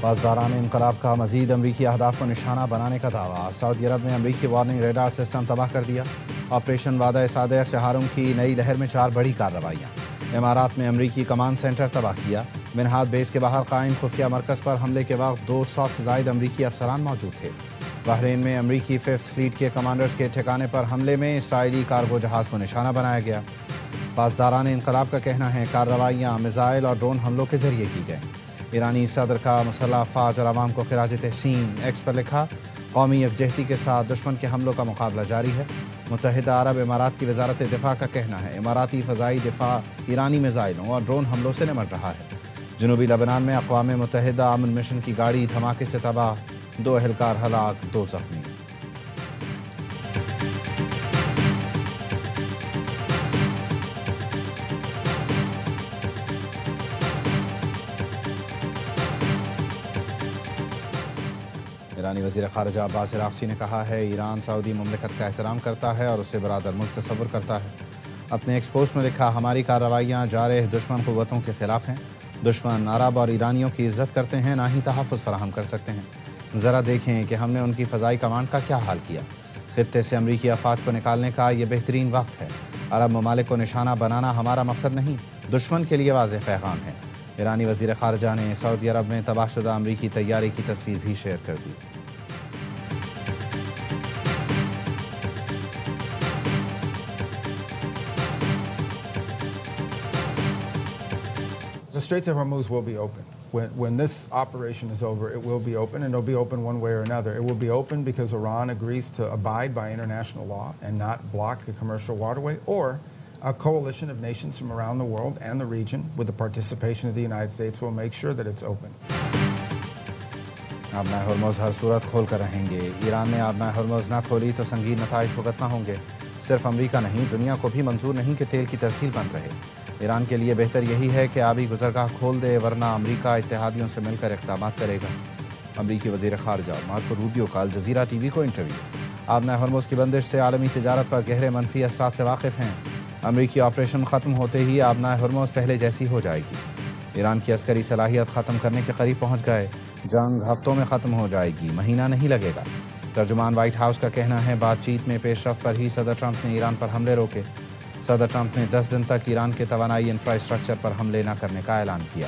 پاسداران انقلاب کا مزید امریکی اہداف کو نشانہ بنانے کا دعویٰ۔ سعودی عرب نے امریکی وارننگ ریڈار سسٹم تباہ کر دیا۔ آپریشن وعدہ صادق چہارم کی نئی لہر میں 4 بڑی کارروائیاں۔ امارات میں امریکی کمانڈ سینٹر تباہ کیا۔ منہاد بیس کے باہر قائم خفیہ مرکز پر حملے کے وقت 200 سے زائد امریکی افسران موجود تھے۔ بحرین میں امریکی 5th فلیٹ کے کمانڈرز کے ٹھکانے پر حملے میں اسرائیلی کارگو جہاز کو نشانہ بنایا گیا۔ پاسداران انقلاب کا کہنا ہے کارروائیاں میزائل اور ڈرون حملوں کے ذریعے کی گئیں۔ ایرانی صدر کا مسلح افواج اور عوام کو خراج تحسین۔ ایکس پر لکھا، قومی یکجہتی کے ساتھ دشمن کے حملوں کا مقابلہ جاری ہے۔ متحدہ عرب امارات کی وزارت دفاع کا کہنا ہے اماراتی فضائی دفاع ایرانی میزائلوں اور ڈرون حملوں سے نمٹ رہا ہے۔ جنوبی لبنان میں اقوام متحدہ امن مشن کی گاڑی دھماکے سے تباہ، 2 اہلکار ہلاک، 2 زخمی۔ ایرانی وزیر خارجہ عباس عراقچی نے کہا ہے ایران سعودی مملکت کا احترام کرتا ہے اور اسے برادر ملک تصور کرتا ہے۔ اپنے ایکس پوسٹ میں لکھا، ہماری کارروائیاں جارح دشمن قوتوں کے خلاف ہیں۔ دشمن عرب اور ایرانیوں کی عزت کرتے ہیں، نہ ہی تحفظ فراہم کر سکتے ہیں۔ ذرا دیکھیں کہ ہم نے ان کی فضائی کمانڈ کا کیا حال کیا۔ خطے سے امریکی افواج کو نکالنے کا یہ بہترین وقت ہے۔ عرب ممالک کو نشانہ بنانا ہمارا مقصد نہیں، دشمن کے لیے واضح پیغام ہے۔ ایرانی وزیر خارجہ نے سعودی عرب میں تباہ شدہ امریکی طیارے کی تصویر بھی شیئر کر دی۔ The Straits of Hormuz will be open. When this operation is over, it will be open, and it'll be open one way or another. It will be open because Iran agrees to abide by international law and not block a commercial waterway, or a coalition of nations from around the world and the region, with the participation of the United States, will make sure that it's open. آبنائے Hormuz ہر صورت کھول کر رہیں گے۔ ایران نے آبنائے Hormuz نہ کھولی تو سنگین نتائج بھگتنا ہوں گے۔ صرف امریکہ نہیں، دنیا کو بھی منظور نہیں کہ تیل کی ترسیل بند رہے۔ ایران کے لیے بہتر یہی ہے کہ آبی گزرگاہ کھول دے، ورنہ امریکہ اتحادیوں سے مل کر اقدامات کرے گا۔ امریکی وزیر خارجہ مارکو روبیو کا الجزیرہ ٹی وی کو انٹرویو۔ آبنائے ہرمز کی بندش سے عالمی تجارت پر گہرے منفی اثرات سے واقف ہیں۔ امریکی آپریشن ختم ہوتے ہی آبنائے ہرمز پہلے جیسی ہو جائے گی۔ ایران کی عسکری صلاحیت ختم کرنے کے قریب پہنچ گئے۔ جنگ ہفتوں میں ختم ہو جائے گی، مہینہ نہیں لگے گا۔ ترجمان وائٹ ہاؤس کا کہنا ہے بات چیت میں پیش رفت پر ہی صدر ٹرمپ نے ایران پر حملے روکے۔ صدر ٹرمپ نے 10 دن تک ایران کے توانائی انفراسٹرکچر پر حملے نہ کرنے کا اعلان کیا۔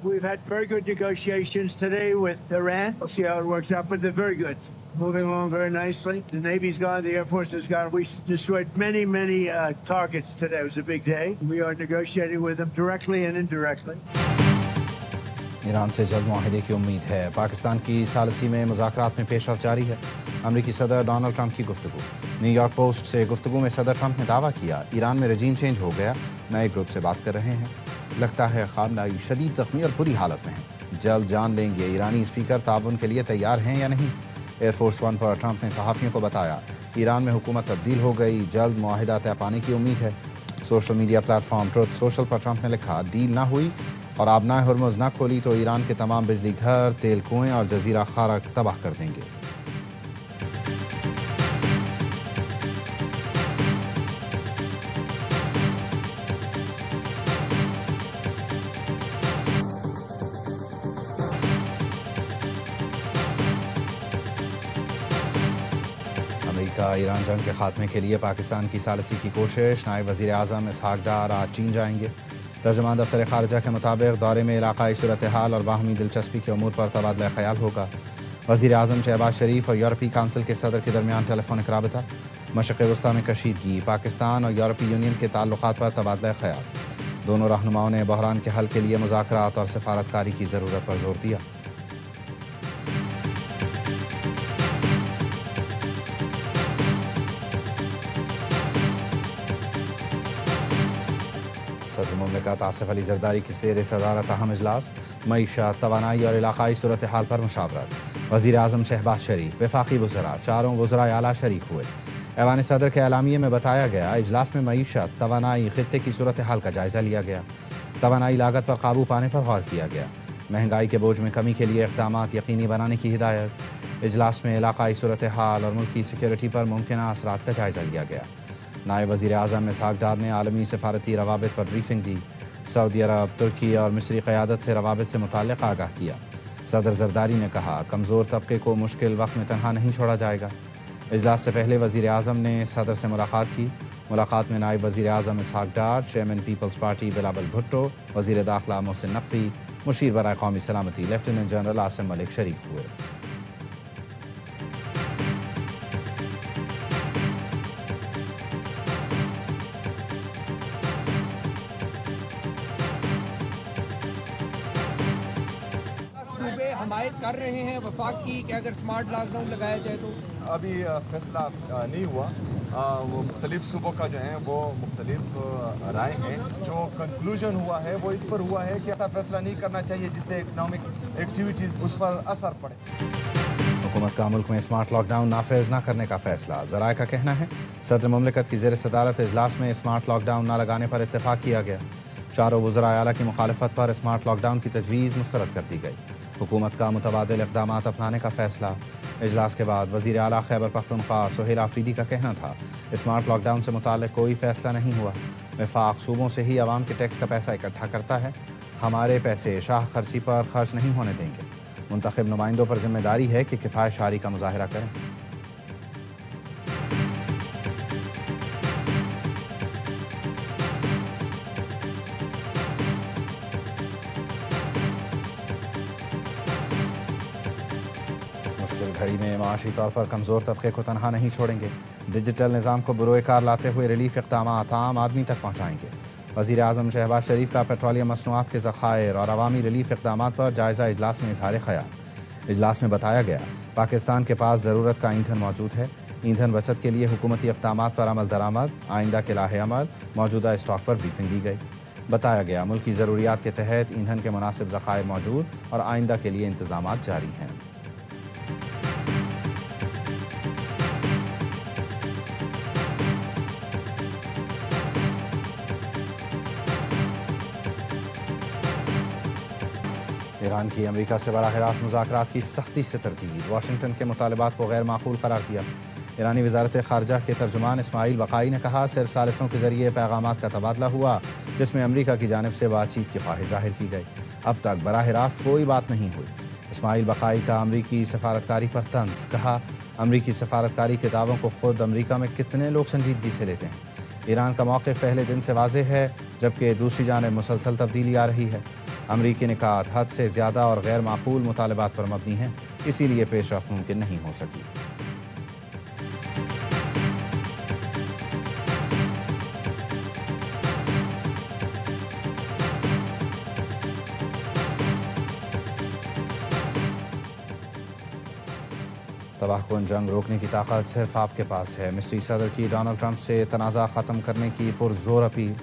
We've had very good negotiations today with Iran. We'll see how it works out, but they're very good. Moving along very nicely. The Navy's gone, the Air Force has gone. We destroyed many targets today. It was a big day. We are negotiating with them directly and indirectly. Iran سے جلد معاہدے کی امید ہے۔ پاکستان کی ثالثی میں مذاکرات میں پیش رفت جاری ہے۔ امریکی صدر ڈونلڈ ٹرمپ کی گفتگو۔ نیو یارک پوسٹ سے گفتگو میں صدر ٹرمپ نے دعویٰ کیا ایران میں رجیم چینج ہو گیا، نئے گروپ سے بات کر رہے ہیں۔ لگتا ہے خامنہ ای شدید زخمی اور بری حالت میں ہیں، جلد جان لیں گے۔ ایرانی اسپیکر تعاون کے لیے تیار ہیں یا نہیں؟ ایئر فورس ون پر ٹرمپ نے صحافیوں کو بتایا ایران میں حکومت تبدیل ہو گئی، جلد معاہدہ طے پانے کی امید ہے۔ Social media platform Truth Social پر ٹرمپ نے لکھا ڈیل نہ ہوئی اور آبنائے ہرمز نہ کھولی تو ایران کے تمام بجلی گھر، تیل کنویں اور جزیرہ خارق تباہ کر دیں گے۔ امریکہ ایران جنگ کے خاتمے کے لیے پاکستان کی ثالثی کی کوشش۔ نائب وزیر اعظم اسحاق ڈار آج چین جائیں گے۔ ترجمان دفتر خارجہ کے مطابق دورے میں علاقائی صورتحال اور باہمی دلچسپی کے امور پر تبادلہ خیال ہوگا۔ وزیر اعظم شہباز شریف اور یورپی کونسل کے صدر کے درمیان ٹیلی فونک رابطہ۔ مشرق وسطیٰ میں کشیدگی، پاکستان اور یورپی یونین کے تعلقات پر تبادلہ خیال۔ دونوں رہنماؤں نے بحران کے حل کے لیے مذاکرات اور سفارتکاری کی ضرورت پر زور دیا۔ صدر مملکت آصف علی زرداری کی زیر صدارت اہم اجلاس، معیشت، توانائی اور علاقائی صورتحال پر مشاورت۔ وزیر اعظم شہباز شریف، وفاقی وزراء، چاروں وزراء اعلیٰ شریک ہوئے۔ ایوان صدر کے اعلامیے میں بتایا گیا اجلاس میں معیشت، توانائی، خطے کی صورتحال کا جائزہ لیا گیا۔ توانائی لاگت پر قابو پانے پر غور کیا گیا۔ महंगाई के बोझ में कमी के लिए इक़दामात यकीनी बनाने की हिदायत। इजलास में इलाकाई सूरत हाल और मुल्क की सिक्योरिटी पर मुमकिना असरात का जायज़ा लिया गया। नायब वज़ीर आज़म इसहाक़ डार ने आलमी सफारती रवाबित पर ब्रीफिंग दी। सऊदी अरब, तुर्की और मिस्री क़यादत से रवाबित से मुताल्लिक़ आगाह किया। सदर जरदारी ने कहा, कमज़ोर तबके को मुश्किल वक्त में तनहा नहीं छोड़ा जाएगा। इजलास से पहले वज़ीर आज़म ने सदर से मुलाकात की। मुलाकात में नायब वज़ीर आज़म इसहाक़ डार, चेयरमैन पीपल्स पार्टी बिलावल भुट्टो, वज़ीर दाखिला मोहसिन नक़वी, मुशीर बराए कौमी सलामती लेफ्टिनेंट जनरल आसिम मलिक शरीक हुए। सूबे हमायत कर रहे हैं वफाक की कि अगर स्मार्ट लॉकडाउन लगाया जाए तो? अभी फैसला नहीं हुआ। वो मुख्तलिफ सूबों का जो है वो मुख्तलिफ राय है। जो कंक्लूजन हुआ है वो इस पर हुआ है कि ऐसा फैसला नहीं करना चाहिए जिससे इकनॉमिक एक्टिविटीज़ उस पर असर पड़े। हुकूमत का मुल्क में स्मार्ट लॉकडाउन नाफिज न करने का फैसला। ज़राए का कहना है, सदर मुमलिकत की ज़ेर सदारत इजलास में स्मार्ट लॉकडाउन न लगाने पर इत्तेफाक किया गया। चारों वज़राए आला की मुखालफत पर स्मार्ट लॉकडाउन की तजवीज़ मुस्तरद कर दी गई। हुकूमत का मुतबादिल इक़दामात अपनाने का फैसला। इजलास के बाद वज़ीर आला खैबर पख्तूनख्वा सुहेल आफरीदी का कहना था, स्मार्ट लॉकडाउन से मुताल्लिक़ कोई फ़ैसला नहीं हुआ। वफाक सूबों से ही आवाम के टैक्स का पैसा इकट्ठा करता है। हमारे पैसे शाह खर्ची पर खर्च नहीं होने देंगे। मुंतखब नुमाइंदों पर जिम्मेदारी है कि किफ़ायत शारी का मुजाहरा करें। मुश्किल घड़ी में माशी तौर पर कमज़ोर तबके को तनहा नहीं छोड़ेंगे। डिजिटल निज़ाम को बुरोए कार लाते हुए रिलीफ इक़दामात आम आदमी तक पहुँचाएंगे। वज़ीर आज़म शहबाज शरीफ का पेट्रोलियम मसनूआत के ज़खायर और अवामी रिलीफ इक़दामात पर जायज़ा इजलास में इज़हार ख़याल। इजलास में बताया गया, पाकिस्तान के पास ज़रूरत का ईंधन मौजूद है। ईंधन बचत के लिए हुकूमती इक़दामात पर अमल दरामद, आइंदा के लाहे अमल, मौजूदा स्टॉक पर ब्रीफिंग दी गई। बताया गया, मुल्क की ज़रूरियात के तहत ईंधन के मुनासिब ज़खायर मौजूद और आइंदा के लिए इंतज़ामात जारी हैं। ईरान की अमेरिका से बराह रास्त मुज़ाकरात की सख्ती से तरदीद। वाशिंगटन के मुतालबात को गैर माकूल करार दिया। ईरानी वज़ारत ख़ारजा के तर्जुमान इस्माइल बक़ाई ने कहा, सिर्फ सालिसों के ज़रिए पैगामात का तबादला हुआ जिसमें अमेरिका की जानिब से बातचीत की ख्वाहिश ज़ाहिर की गई। अब तक बराह रास्त कोई बात नहीं हुई। इस्माइल बक़ाई का अमरीकी सफारतकारी पर तंज। कहा, अमरीकी सफारतकारी के दावों को खुद अमरीका में कितने लोग संजीदगी से लेते हैं। ईरान का मौक़िफ़ पहले दिन से वाज़ेह है, जबकि दूसरी जानिब मुसलसल तब्दीली आ रही है। अमरीकी निकात हद से ज़्यादा और गैर माकूल मुतालबात पर मबनी हैं, इसीलिए पेशरफ्त मुमकिन नहीं हो सकी। तबाहकुन जंग रोकने की ताकत सिर्फ आपके पास है। मिस्री सदर की डोनाल्ड ट्रंप से तनाज़ा ख़त्म करने की पुरजोर अपील।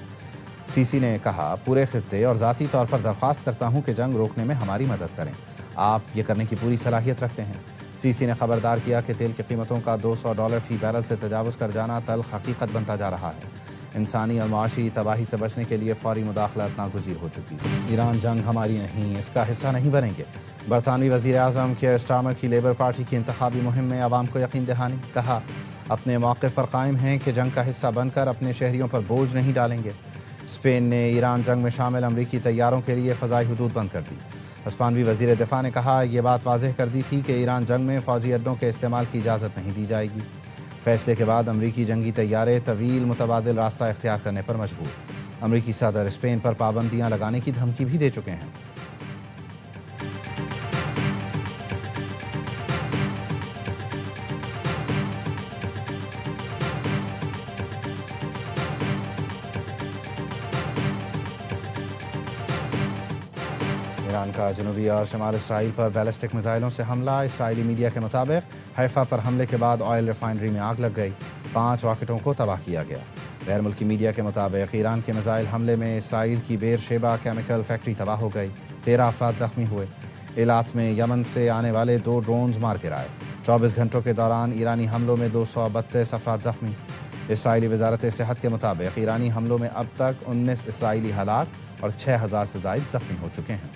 सीसी ने कहा, पूरे खित्ते और ज़ाती तौर पर दरख्वास्त करता हूँ कि जंग रोकने में हमारी मदद करें। आप ये करने की पूरी सलाहियत रखते हैं। सीसी ने खबरदार किया कि तेल की कीमतों का $200 फ़ी बैरल से तजावुज़ कर जाना तल्ख़ हकीकत बनता जा रहा है। इंसानी और माशी तबाही से बचने के लिए फ़ौरी मुदाखलत नागुज़ीर हो चुकी है। ईरान जंग हमारी नहीं, इसका हिस्सा नहीं बनेंगे। बरतानवी वज़ीर आज़म कियर स्टारमर की लेबर पार्टी की इंतखाबी मुहिम में आवाम को यकीन दहानी। कहा, अपने मौक़िफ़ पर कायम हैं कि जंग का हिस्सा बनकर अपने शहरियों पर बोझ नहीं डालेंगे। स्पेन ने ईरान जंग में शामिल अमरीकी तैयारों के लिए फ़ज़ाई हुदूद बंद कर दी। हिस्पानवी वज़ीर दिफ़ा ने कहा, यह बात वाज़ेह कर दी थी कि ईरान जंग में फ़ौजी अड्डों के इस्तेमाल की इजाज़त नहीं दी जाएगी। फैसले के बाद अमरीकी जंगी तैयारे तवील मुतबादिल रास्ता इख्तियार करने पर मजबूर। अमरीकी सदर स्पेन पर पाबंदियाँ लगाने की धमकी भी दे चुके हैं। ईरान का जनूबी और शमाल इसराइल पर बैलिस्टिक मिसाइलों से हमला। इसराइली मीडिया के मुताबिक हैफा पर हमले के बाद ऑयल रिफाइनरी में आग लग गई। 5 रॉकेटों को तबाह किया गया। गैर मुल्की मीडिया के मुताबिक ईरान के मिसाइल हमले में इसराइल की बेरशेबा केमिकल फैक्ट्री तबाह हो गई। 13 अफराद जख्मी हुए। इलात में यमन से आने वाले 2 ड्रोन्स मार गिराए। 24 घंटों के दौरान ईरानी हमलों में 232 अफराद जख्मी। इसराइली वजारत सेहत के मुताबिक ईरानी हमलों में अब तक 19 इसराइली हलाक और 6000 से ज़ायद जख्मी हो चुके हैं।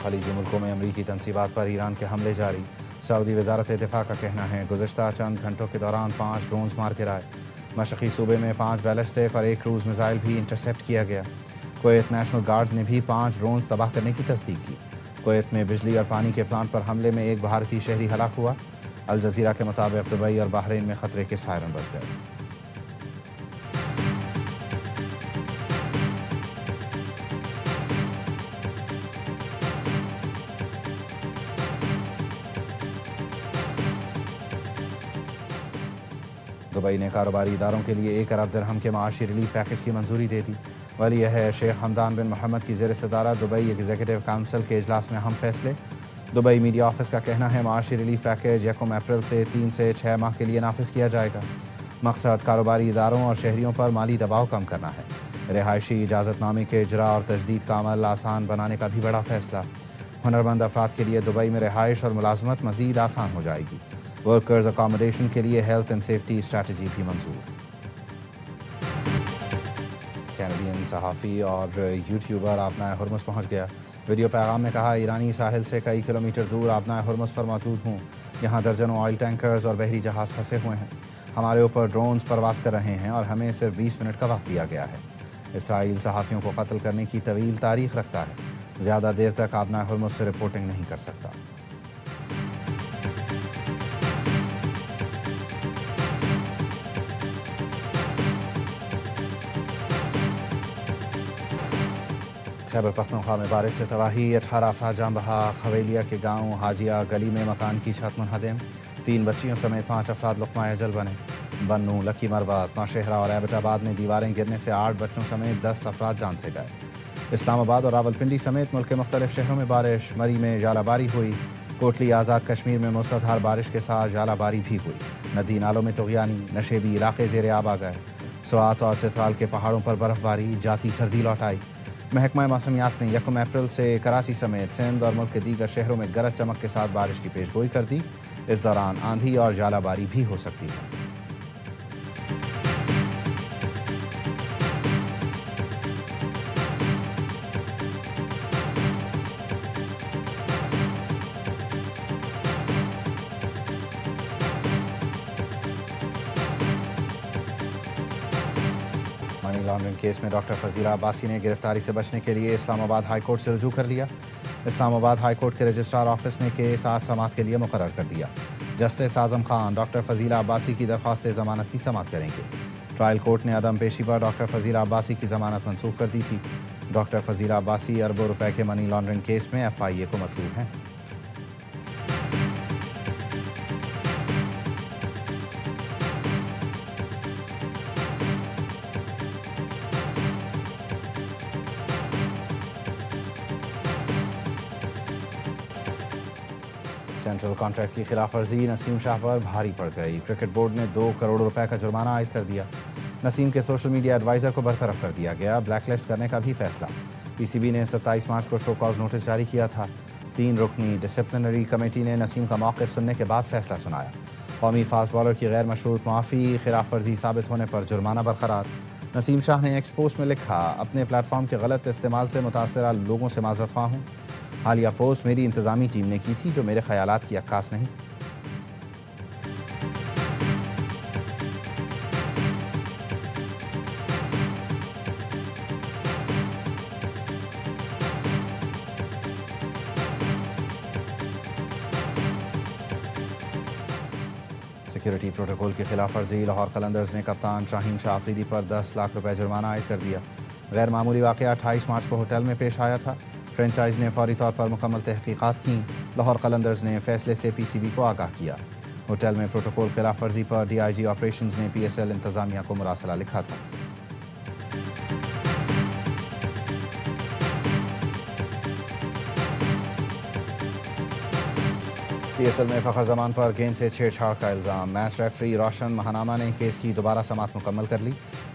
खलीजी मुल्कों में अमरीकी तनसीबात पर ईरान के हमले जारी। सऊदी वजारत दिफा का कहना है गुज़श्ता चंद घंटों के दौरान 5 ड्रोन्स मार गिराए। मशरक़ी सूबे में 5 बैलिस्टिक और 1 क्रूज़ मिसाइल भी इंटरसेप्ट किया गया। कुवैत नेशनल गार्ड्स ने भी 5 ड्रोन्स तबाह करने की तस्दीक की। कुवैत में बिजली और पानी के प्लांट पर हमले में एक भारतीय शहरी हलाक हुआ। अल जज़ीरा के मुताबिक दुबई और बहरीन में खतरे के सायरन बज गए। दुबई ने कारोबारी इदारों के लिए 1 अरब दिरहम के माशी रिलीफ पैकेज की मंजूरी दे दी। वली है शेख हमदान बिन मोहम्मद की ज़ेर सदारत दुबई एग्जीक्यूटिव काउंसिल के इजलास में अहम फैसले। दुबई मीडिया ऑफिस का कहना है माशी रिलीफ पैकेज 1 अप्रैल से 3 से 6 माह के लिए नाफिज किया जाएगा। मकसद कारोबारी इदारों और शहरियों पर माली दबाव कम करना है। रिहायशी इजाज़तनामे के इजरा और तजदीद का अमल आसान बनाने का भी बड़ा फैसला। हुनरमंद अफराद के लिए दुबई में रिहाइश और मुलाजमत मज़ीद आसान हो जाएगी। वर्कर्स अकोमोडेशन के लिए हेल्थ एंड सेफ्टी स्ट्रैटेजी भी मंजूर। कैनेडियन सहाफ़ी और यूट्यूबर आबनाए हुर्मुज़ पहुँच गया। वीडियो पैगाम में कहा, ईरानी साहिल से कई किलोमीटर दूर आबनाए हुर्मुज़ पर मौजूद हूँ। यहाँ दर्जनों ऑयल टैंकर्स और बहरी जहाज़ फंसे हुए हैं। हमारे ऊपर ड्रोन्स परवास कर रहे हैं और हमें सिर्फ 20 मिनट का वक्त दिया गया है। इसराइल सहाफ़ियों को कत्ल करने की तवील तारीख रखता है। ज़्यादा देर तक आबनाए हुर्मुज़ से रिपोर्टिंग नहीं कर सकता। खैबर पख्तूनख्वा में बारिश से तबाही, 18 अफराद जान बहा। खवेलिया के गांव हाजिया गली में मकान की छत मुनहदम। 3 बच्चियों समेत 5 अफराद लुक़मा अजल बने। बन्नू, लकी मरवत, नौशहरा और एबटाबाद में दीवारें गिरने से 8 बच्चों समेत 10 अफराद जान से गए। इस्लामाबाद और रावलपिंडी समेत मुल्क के मुख्तलिफ शहरों में बारिश। मरी में जालाबारी हुई। कोटली आज़ाद कश्मीर में मूसलाधार बारिश के साथ जालाबारी भी हुई। नदी नालों में तुग़यानी, नशेबी इलाके ज़ेर आब आ गए। स्वात और चित्राल के पहाड़ों पर बर्फबारी, जाती सर्दी लौट आई। महकमा मौसमियात ने 1 अप्रैल से कराची समेत सिंध और मुल्क के दीगर शहरों में गरज चमक के साथ बारिश की पेशगोई कर दी। इस दौरान आंधी और जालाबारी भी हो सकती है। मनी लॉन्ड्रिंग केस में डॉक्टर फजीला अब्बासी ने गिरफ्तारी से बचने के लिए इस्लामाबाद हाई कोर्ट से रुजू कर लिया। इस्लामाबाद हाई कोर्ट के रजिस्ट्रार ऑफिस ने केस 8 समाअत के लिए मुकर्रर कर दिया। जस्टिस आजम खान डॉक्टर फजीला अब्बासी की दरख्वास्त ज़मानत की समाअत करेंगे। ट्रायल कोर्ट ने अदम पेशी पर डॉक्टर फजीला अब्बासी की ज़मानत मंसूख कर दी थी। डॉक्टर फजीला अब्बासी अरबों रुपए के मनी लॉन्ड्रिंग केस में FIA को मतलूब हैं। सेंट्रल कॉन्ट्रैक्ट की खिलाफ वर्जी नसीम शाह पर भारी पड़ गई। क्रिकेट बोर्ड ने 2 करोड़ रुपए का जुर्माना आयद कर दिया। नसीम के सोशल मीडिया एडवाइज़र को बरतरफ कर दिया गया। ब्लैकलिस्ट करने का भी फैसला। PCB ने 27 मार्च को शो कॉज नोटिस जारी किया था। 3 रुकनी डिसिप्लिनरी कमेटी ने नसीम का मौक़िफ़ सुनने के बाद फैसला सुनाया। कौमी फास्ट बॉलर की गैर मशरूत मुआफ़ी, खिलाफ वर्जी साबित होने पर जुर्माना बरकरार। नसीम शाह ने एक्स पोस्ट में लिखा, अपने प्लेटफॉर्म के गलत इस्तेमाल से मुतासरा लोगों से माज़रत ख्वाह हूँ। हालिया पोस्ट मेरी इंतज़ामी टीम ने की थी जो मेरे ख्यालात की अक्कास नहीं। सिक्योरिटी प्रोटोकॉल की खिलाफ वर्जी, लाहौर कलंदर्स ने कप्तान शाहीन शाह अफरीदी पर 10 लाख रुपए जुर्माना आयद कर दिया। गैर मामूली वाक़या 28 मार्च को होटल में पेश आया था। फ्रेंचाइज ने फौरी तौर पर मुकम्मल तहकीकात की। लाहौर कलंदर्स ने फैसले से PCB को आगाह किया। होटल में प्रोटोकॉल खिलाफ वर्जी पर DIG ऑपरेशंस ने PSL इंतज़ामिया को मुरासला लिखा था। PSL में फ़खर जमान पर गेंद से छेड़छाड़ का इल्ज़ाम। मैच रेफरी रोशन महानामा ने केस की दोबारा समाअत मुकम्मल कर ली।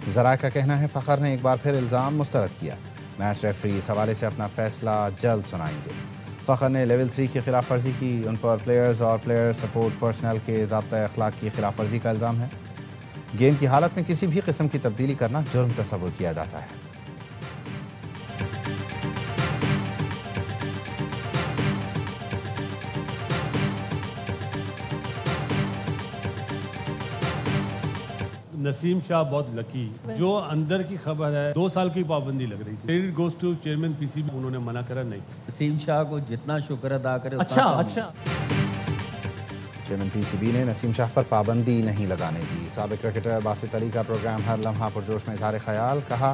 ज़राए का कहना है फ़खर ने एक बार फिर इल्ज़ाम मुस्तरद किया। मैच रेफरी इस हवाले से अपना फैसला जल्द सुनाएंगे। फ़खर ने लेवल 3 की खिलाफ वर्जी की। उन पर प्लेयर्स और प्लेयर सपोर्ट पर्सनल के ज़ाब्ता अखलाक की खिलाफ वर्जी का इल्ज़ाम है। गेंद की हालत में किसी भी किस्म की तब्दीली करना जुर्म तस्वुर किया जाता है। نسیم شاہ بہت لکی، جو اندر کی خبر ہے 2 سال کی پابندی لگ رہی تھی، credit goes to chairman P C B, انہوں نے منع کرا نہیں۔ نسیم شاہ کو جتنا شکر ادا کرے اچھا چیئرمین پی سی بی نے نسیم شاہ پر پابندی نہیں لگانے دی۔ سابق کرکٹر باسط علی کا پروگرام ہر لمحہ پرجوش میں اظہار خیال، کہا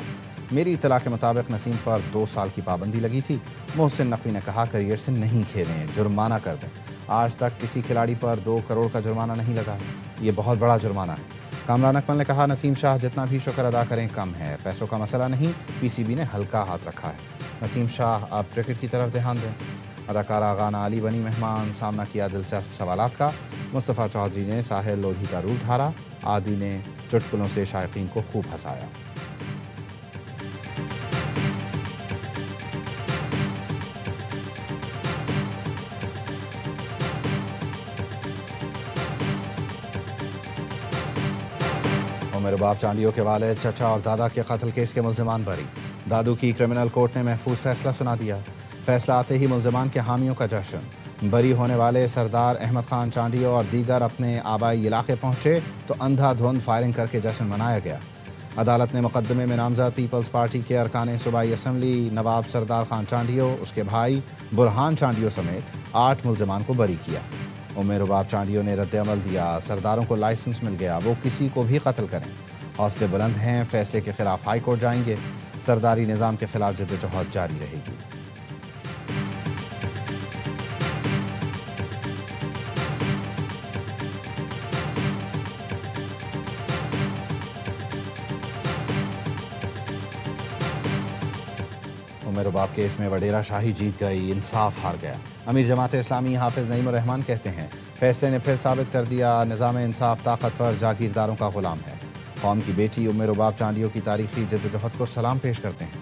میری اطلاع کے مطابق نسیم پر 2 سال کی پابندی لگی تھی۔ محسن نقوی نے کہا کریئر سے نہیں کھیلیں، جرمانہ کر دیں۔ آج تک کسی کھلاڑی پر 2 کروڑ کا جرمانہ نہیں لگا، یہ بہت بڑا جرمانہ ہے۔ کامران اکمل نے کہا نسیم شاہ جتنا بھی شکر ادا کریں کم ہے، پیسوں کا مسئلہ نہیں، پی سی بی نے ہلکا ہاتھ رکھا ہے۔ نسیم شاہ اب کرکٹ کی طرف دھیان دیں۔ اداکارہ غانہ علی بنی مہمان، سامنا کیا دلچسپ سوالات کا۔ مصطفیٰ چودھری نے ساحل لودھی کا رول دھارا، عادی نے چٹکلوں سے شائقین کو خوب ہنسایا۔ عمر رباب چانڈیو کے والد، چچا اور دادا کے قتل کیس کے ملزمان بری۔ دادو کی کرمنل کورٹ نے محفوظ فیصلہ سنا دیا۔ فیصلہ آتے ہی ملزمان کے حامیوں کا جشن۔ بری ہونے والے سردار احمد خان چانڈیو اور دیگر اپنے آبائی علاقے پہنچے تو اندھا دھند فائرنگ کر کے جشن منایا گیا۔ عدالت نے مقدمے میں نامزد پیپلز پارٹی کے ارکان صوبائی اسمبلی نواب سردار خان چانڈیو، اس کے بھائی برہان چانڈیو سمیت 8 ملزمان کو بری کیا۔ عمر رباب چانڈیو نے رد عمل دیا، سرداروں کو لائسنس مل گیا، وہ کسی کو بھی قتل کریں۔ حوصلے بلند ہیں، فیصلے کے خلاف ہائی کورٹ جائیں گے، سرداری نظام کے خلاف جدوجہد جاری رہے گی۔ عمر رباب کیس میں وڈیرا شاہی جیت گئی، انصاف ہار گیا۔ امیر جماعت اسلامی حافظ نعیم الرحمان کہتے ہیں فیصلے نے پھر ثابت کر دیا نظام انصاف طاقتور جاگیرداروں کا غلام ہے۔ قوم کی بیٹی عمر رباب چانڈیو کی تاریخی جدوجہد کو سلام پیش کرتے ہیں۔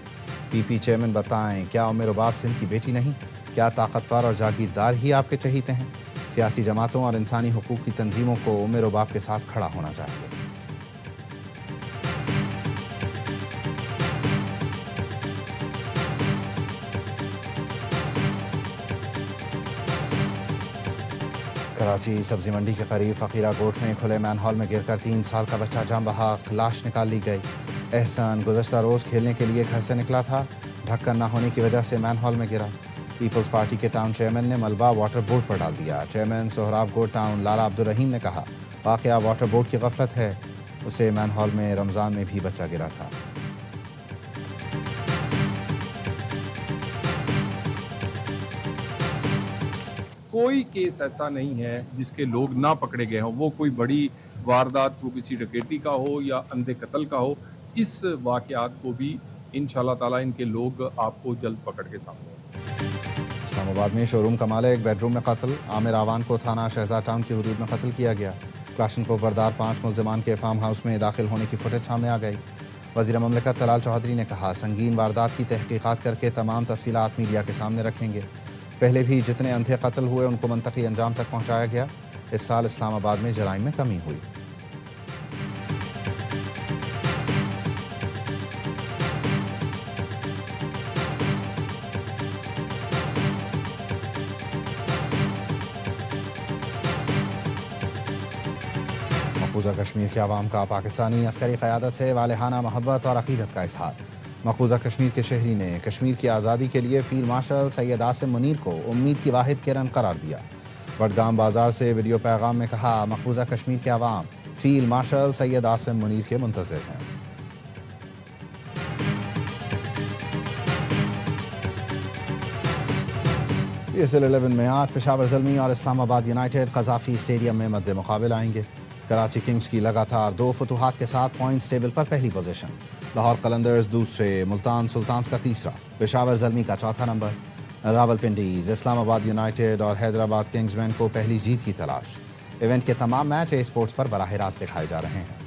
پی پی چیئرمین بتائیں کیا عمر رباب سندھ کی بیٹی نہیں؟ کیا طاقتور اور جاگیردار ہی آپ کے چہیتے ہیں؟ سیاسی جماعتوں اور انسانی حقوق کی تنظیموں کو عمر رباب کے ساتھ کھڑا ہونا چاہیے۔ کراچی سبزی منڈی کے قریب فقیرہ گوٹ میں کھلے مین ہال میں گر کر 3 سال کا بچہ جاں بحق لاش نکال لی گئی۔ احسان گزشتہ روز کھیلنے کے لیے گھر سے نکلا تھا، ڈھکن نہ ہونے کی وجہ سے مین ہال میں گرا۔ پیپلز پارٹی کے ٹاؤن چیئرمین نے ملبہ واٹر بورڈ پر ڈال دیا۔ چیئرمین سہراب گوٹ ٹاؤن لالا عبدالرحیم نے کہا واقعہ واٹر بورڈ کی غفلت ہے، اسے مین ہال میں رمضان میں بھی بچہ گرا تھا۔ کوئی کیس ایسا نہیں ہے جس کے لوگ نہ پکڑے گئے ہوں، وہ کوئی بڑی واردات، وہ کسی ڈکیتی کا ہو یا اندھے قتل کا ہو۔ اس واقعات کو بھی انشاءاللہ تعالیٰ ان کے لوگ آپ کو جلد پکڑ کے سامنے ہیں۔ اسلام آباد میں شو روم کا مالک بیڈ روم میں قتل، عامر آوان کو تھانہ شہزاد ٹاؤن کی حدود میں قتل کیا گیا۔ کلاشنکوف بردار 5 ملزمان کے فارم ہاؤس میں داخل ہونے کی فوٹیج سامنے آ گئی۔ وزیر مملکت طلال چودھری نے کہا سنگین واردات کی تحقیقات کر کے تمام تفصیلات میڈیا کے سامنے رکھیں گے۔ پہلے بھی جتنے اندھے قتل ہوئے ان کو منطقی انجام تک پہنچایا گیا۔ اس سال اسلام آباد میں جرائم میں کمی ہوئی۔ مقبوضہ کشمیر کے عوام کا پاکستانی عسکری قیادت سے والہانہ محبت اور عقیدت کا اظہار۔ مقبوضہ کشمیر کے شہری نے کشمیر کی آزادی کے لیے فیلڈ مارشل سید عاصم منیر کو امید کی واحد کرن قرار دیا۔ بڈگام بازار سے ویڈیو پیغام میں کہا مقبوضہ کشمیر کے عوام فیلڈ مارشل سید عاصم منیر کے منتظر ہیں۔ پی ایس ایل 11 میں آج پشاور زلمی اور اسلام آباد یونائیٹڈ قذافی اسٹیڈیم میں مد مقابل آئیں گے۔ کراچی کنگز کی لگاتار 2 فتوحات کے ساتھ پوائنٹس ٹیبل پر پہلی پوزیشن، لاہور قلندرز دوسرے، ملتان سلطانز کا تیسرا، پشاور زلمی کا چوتھا نمبر۔ راولپنڈیز، اسلام آباد یونائیٹڈ اور حیدرآباد کنگز مین کو پہلی جیت کی تلاش۔ ایونٹ کے تمام میچ اے اسپورٹس پر براہ راست دکھائے جا رہے ہیں۔